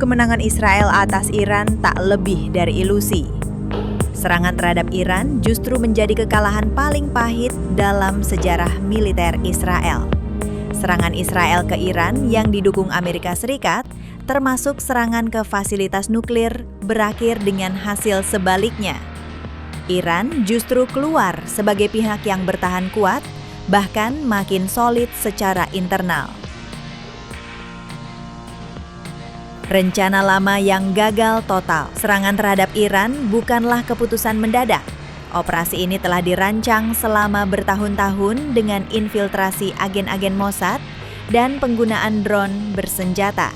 kemenangan Israel atas Iran tak lebih dari ilusi. Serangan terhadap Iran justru menjadi kekalahan paling pahit dalam sejarah militer Israel. Serangan Israel ke Iran yang didukung Amerika Serikat, termasuk serangan ke fasilitas nuklir, berakhir dengan hasil sebaliknya. Iran justru keluar sebagai pihak yang bertahan kuat, bahkan makin solid secara internal. Rencana lama yang gagal total. Serangan terhadap Iran bukanlah keputusan mendadak. Operasi ini telah dirancang selama bertahun-tahun dengan infiltrasi agen-agen Mossad dan penggunaan drone bersenjata.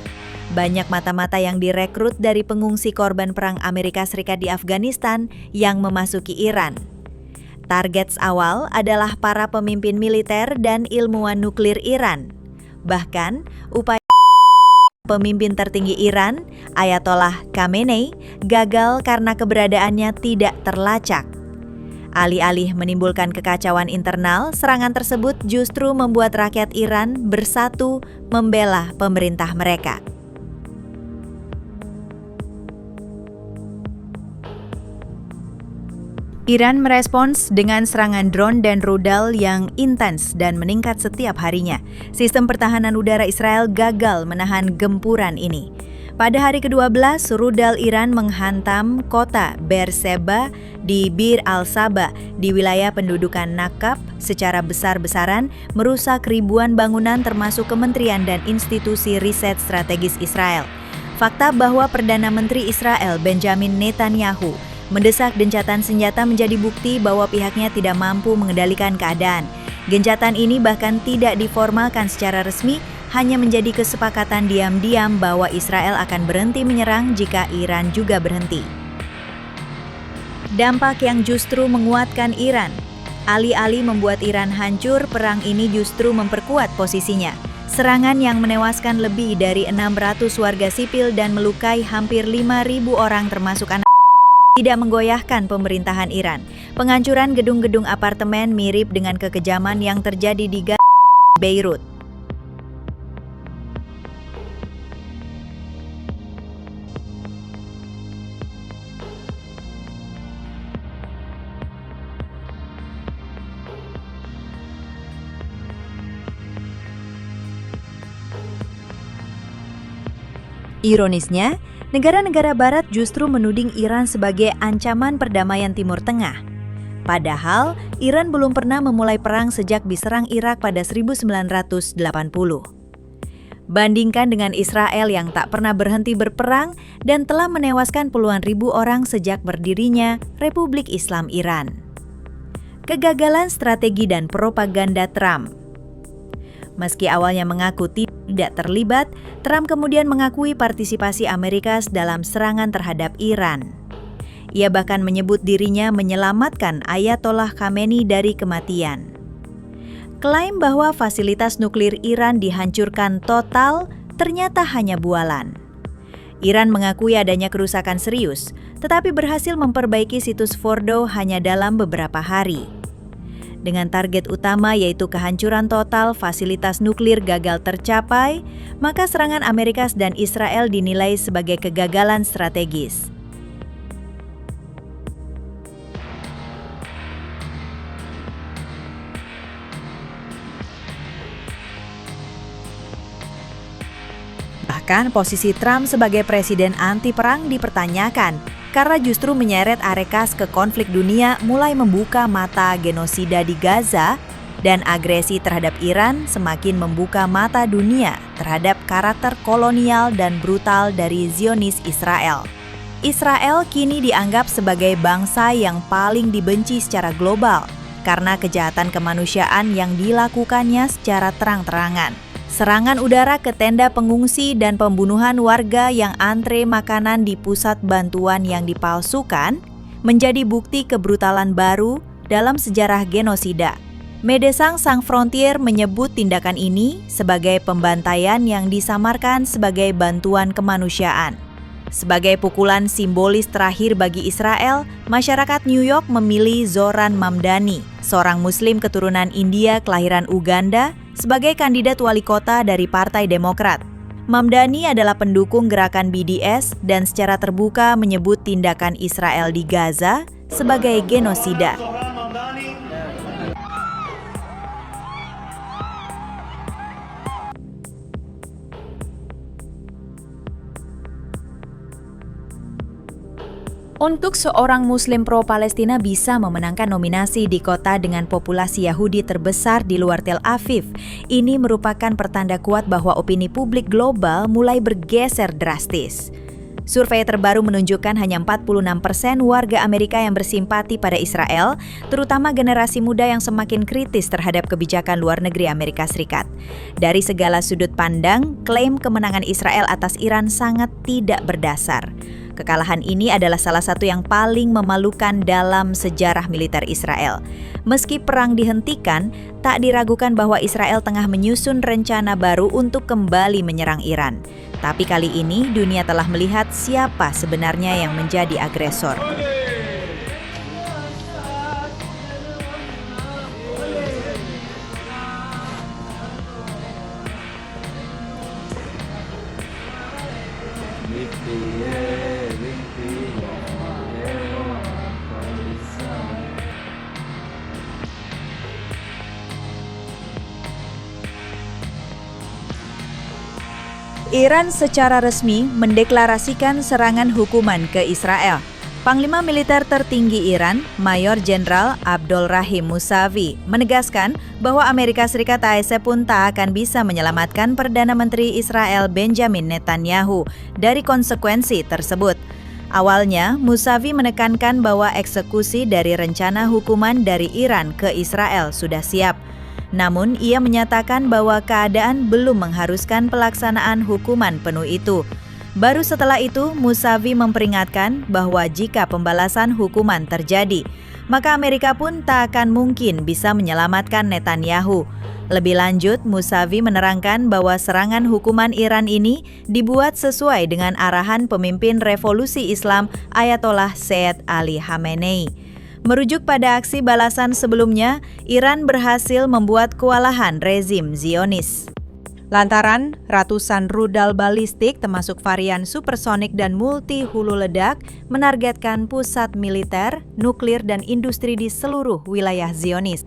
Banyak mata-mata yang direkrut dari pengungsi korban perang Amerika Serikat di Afghanistan yang memasuki Iran. Target awal adalah para pemimpin militer dan ilmuwan nuklir Iran. Bahkan, upaya pemimpin tertinggi Iran, Ayatollah Khamenei, gagal karena keberadaannya tidak terlacak. Alih-alih menimbulkan kekacauan internal, serangan tersebut justru membuat rakyat Iran bersatu membela pemerintah mereka. Iran merespons dengan serangan drone dan rudal yang intens dan meningkat setiap harinya. Sistem pertahanan udara Israel gagal menahan gempuran ini. Pada hari ke-12, rudal Iran menghantam kota Beersheba di Bir al-Saba di wilayah pendudukan Nakab secara besar-besaran, merusak ribuan bangunan termasuk kementerian dan institusi riset strategis Israel. Fakta bahwa Perdana Menteri Israel Benjamin Netanyahu mendesak gencatan senjata menjadi bukti bahwa pihaknya tidak mampu mengendalikan keadaan. Gencatan ini bahkan tidak diformalkan secara resmi, hanya menjadi kesepakatan diam-diam bahwa Israel akan berhenti menyerang jika Iran juga berhenti. Dampak yang justru menguatkan Iran. Alih-alih membuat Iran hancur, perang ini justru memperkuat posisinya. Serangan yang menewaskan lebih dari 600 warga sipil dan melukai hampir 5.000 orang termasuk anak tidak menggoyahkan pemerintahan Iran. Penghancuran gedung-gedung apartemen mirip dengan kekejaman yang terjadi di Beirut. Ironisnya, negara-negara Barat justru menuding Iran sebagai ancaman perdamaian Timur Tengah. Padahal, Iran belum pernah memulai perang sejak diserang Irak pada 1980. Bandingkan dengan Israel yang tak pernah berhenti berperang dan telah menewaskan puluhan ribu orang sejak berdirinya Republik Islam Iran. Kegagalan strategi dan propaganda Trump. Meski awalnya mengaku tidak terlibat, Trump kemudian mengakui partisipasi Amerika dalam serangan terhadap Iran. Ia bahkan menyebut dirinya menyelamatkan Ayatollah Khamenei dari kematian. Klaim bahwa fasilitas nuklir Iran dihancurkan total ternyata hanya bualan. Iran mengakui adanya kerusakan serius, tetapi berhasil memperbaiki situs Fordo hanya dalam beberapa hari. Dengan target utama yaitu kehancuran total fasilitas nuklir gagal tercapai, maka serangan Amerika dan Israel dinilai sebagai kegagalan strategis. Bahkan posisi Trump sebagai presiden anti-perang dipertanyakan, karena justru menyeret Arekas ke konflik dunia mulai membuka mata genosida di Gaza dan agresi terhadap Iran semakin membuka mata dunia terhadap karakter kolonial dan brutal dari Zionis Israel. Israel kini dianggap sebagai bangsa yang paling dibenci secara global karena kejahatan kemanusiaan yang dilakukannya secara terang-terangan. Serangan udara ke tenda pengungsi dan pembunuhan warga yang antre makanan di pusat bantuan yang dipalsukan menjadi bukti kebrutalan baru dalam sejarah genosida. Médecins Sans Frontières menyebut tindakan ini sebagai pembantaian yang disamarkan sebagai bantuan kemanusiaan. Sebagai pukulan simbolis terakhir bagi Israel, masyarakat New York memilih Zoran Mamdani, seorang Muslim keturunan India kelahiran Uganda, sebagai kandidat wali kota dari Partai Demokrat. Mamdani adalah pendukung gerakan BDS dan secara terbuka menyebut tindakan Israel di Gaza sebagai genosida. Untuk seorang Muslim pro-Palestina bisa memenangkan nominasi di kota dengan populasi Yahudi terbesar di luar Tel Aviv, ini merupakan pertanda kuat bahwa opini publik global mulai bergeser drastis. Survei terbaru menunjukkan hanya 46% warga Amerika yang bersimpati pada Israel, terutama generasi muda yang semakin kritis terhadap kebijakan luar negeri Amerika Serikat. Dari segala sudut pandang, klaim kemenangan Israel atas Iran sangat tidak berdasar. Kekalahan ini adalah salah satu yang paling memalukan dalam sejarah militer Israel. Meski perang dihentikan, tak diragukan bahwa Israel tengah menyusun rencana baru untuk kembali menyerang Iran. Tapi kali ini dunia telah melihat siapa sebenarnya yang menjadi agresor. Iran secara resmi mendeklarasikan serangan hukuman ke Israel. Panglima militer tertinggi Iran, Mayor Jenderal Abdul Rahim Musavi, menegaskan bahwa Amerika Serikat AEC pun tak akan bisa menyelamatkan Perdana Menteri Israel Benjamin Netanyahu dari konsekuensi tersebut. Awalnya, Musavi menekankan bahwa eksekusi dari rencana hukuman dari Iran ke Israel sudah siap. Namun, ia menyatakan bahwa keadaan belum mengharuskan pelaksanaan hukuman penuh itu. Baru setelah itu, Musavi memperingatkan bahwa jika pembalasan hukuman terjadi, maka Amerika pun tak akan mungkin bisa menyelamatkan Netanyahu. Lebih lanjut, Musavi menerangkan bahwa serangan hukuman Iran ini dibuat sesuai dengan arahan pemimpin revolusi Islam Ayatollah Sayyid Ali Khamenei. Merujuk pada aksi balasan sebelumnya, Iran berhasil membuat kewalahan rezim Zionis. Lantaran ratusan rudal balistik termasuk varian supersonik dan multi hulu ledak menargetkan pusat militer, nuklir dan industri di seluruh wilayah Zionis.